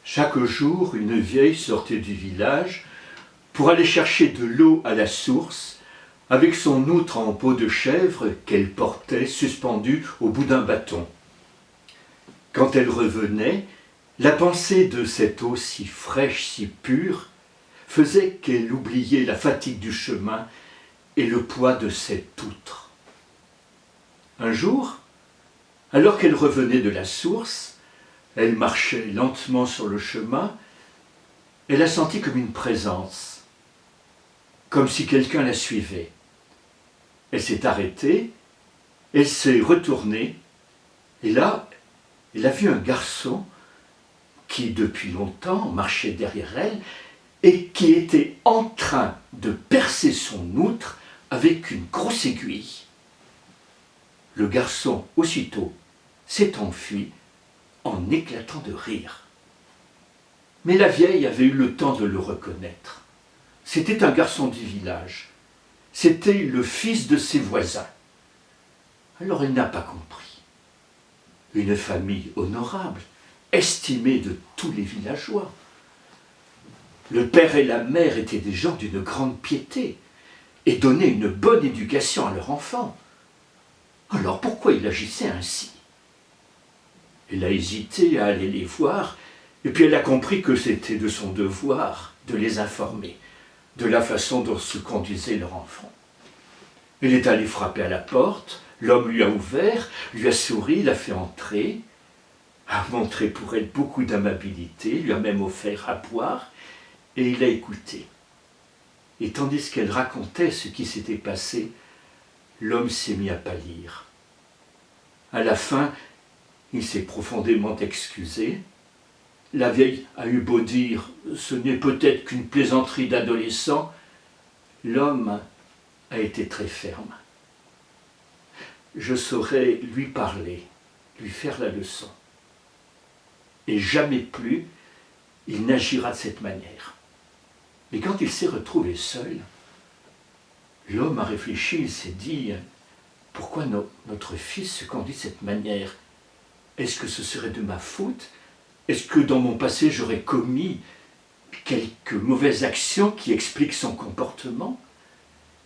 Chaque jour, une vieille sortait du village pour aller chercher de l'eau à la source avec son outre en peau de chèvre qu'elle portait suspendue au bout d'un bâton. Quand elle revenait, la pensée de cette eau si fraîche, si pure, faisait qu'elle oubliait la fatigue du chemin et le poids de cette outre. Un jour, alors qu'elle revenait de la source, elle marchait lentement sur le chemin, elle a senti comme une présence, comme si quelqu'un la suivait. Elle s'est arrêtée, elle s'est retournée, et là, elle a vu un garçon qui, depuis longtemps, marchait derrière elle et qui était en train de percer son outre avec une grosse aiguille. Le garçon, aussitôt, s'est enfui en éclatant de rire. Mais la vieille avait eu le temps de le reconnaître. C'était un garçon du village. C'était le fils de ses voisins. Alors elle n'a pas compris. Une famille honorable, estimée de tous les villageois. Le père et la mère étaient des gens d'une grande piété et donnaient une bonne éducation à leur enfant. Alors pourquoi il agissait ainsi? Elle a hésité à aller les voir, et puis elle a compris que c'était de son devoir de les informer de la façon dont se conduisait leur enfant. Elle est allée frapper à la porte, l'homme lui a ouvert, lui a souri, l'a fait entrer, a montré pour elle beaucoup d'amabilité, lui a même offert à boire, et il a écouté. Et tandis qu'elle racontait ce qui s'était passé, l'homme s'est mis à pâlir. À la fin, il s'est profondément excusé. La vieille a eu beau dire « ce n'est peut-être qu'une plaisanterie d'adolescent », l'homme a été très ferme. Je saurais lui parler, lui faire la leçon. Et jamais plus il n'agira de cette manière. Mais quand il s'est retrouvé seul, l'homme a réfléchi, il s'est dit « pourquoi notre fils se conduit de cette manière? Est-ce que ce serait de ma faute? Est-ce que dans mon passé j'aurais commis quelques mauvaises actions qui expliquent son comportement?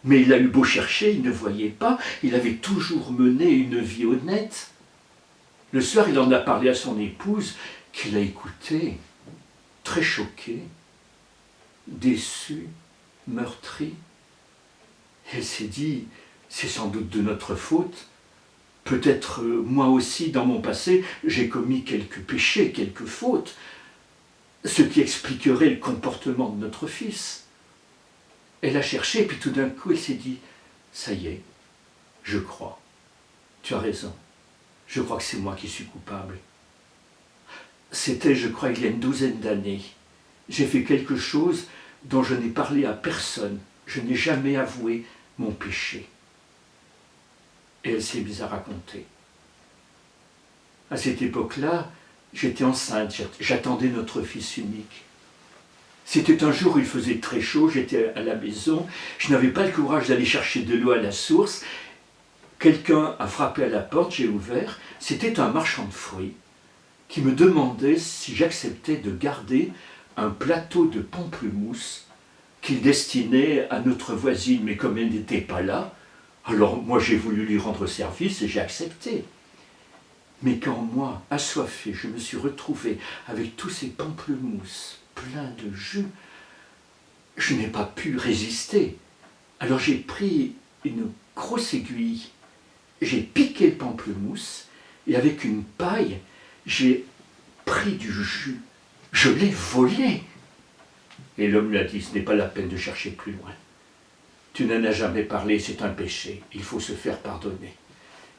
Mais il a eu beau chercher, il ne voyait pas, il avait toujours mené une vie honnête. Le soir, il en a parlé à son épouse, qui l'a écouté, très choquée, déçue, meurtrie. Elle s'est dit, c'est sans doute de notre faute. Peut-être moi aussi, dans mon passé, j'ai commis quelques péchés, quelques fautes, ce qui expliquerait le comportement de notre fils. Elle a cherché, et puis tout d'un coup, elle s'est dit, ça y est, je crois, tu as raison, je crois que c'est moi qui suis coupable. C'était, je crois, il y a une douzaine d'années. J'ai fait quelque chose dont je n'ai parlé à personne, je n'ai jamais avoué mon péché. Et elle s'est mise à raconter. À cette époque-là, j'étais enceinte, j'attendais notre fils unique. C'était un jour où il faisait très chaud, j'étais à la maison, je n'avais pas le courage d'aller chercher de l'eau à la source. Quelqu'un a frappé à la porte, j'ai ouvert, c'était un marchand de fruits qui me demandait si j'acceptais de garder un plateau de pamplemousse qu'il destinait à notre voisine, mais comme elle n'était pas là, alors moi j'ai voulu lui rendre service et j'ai accepté. Mais quand moi, assoiffé, je me suis retrouvé avec tous ces pamplemousses pleins de jus, je n'ai pas pu résister. Alors j'ai pris une grosse aiguille, j'ai piqué le pamplemousse et avec une paille, j'ai pris du jus. Je l'ai volé. Et l'homme lui a dit, ce n'est pas la peine de chercher plus loin. Tu n'en as jamais parlé, c'est un péché, il faut se faire pardonner.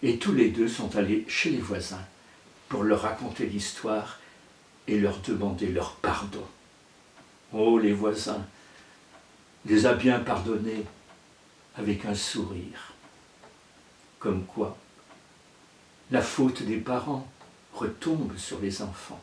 Et tous les deux sont allés chez les voisins pour leur raconter l'histoire et leur demander leur pardon. Oh, les voisins les a bien pardonnés avec un sourire. Comme quoi, la faute des parents retombe sur les enfants.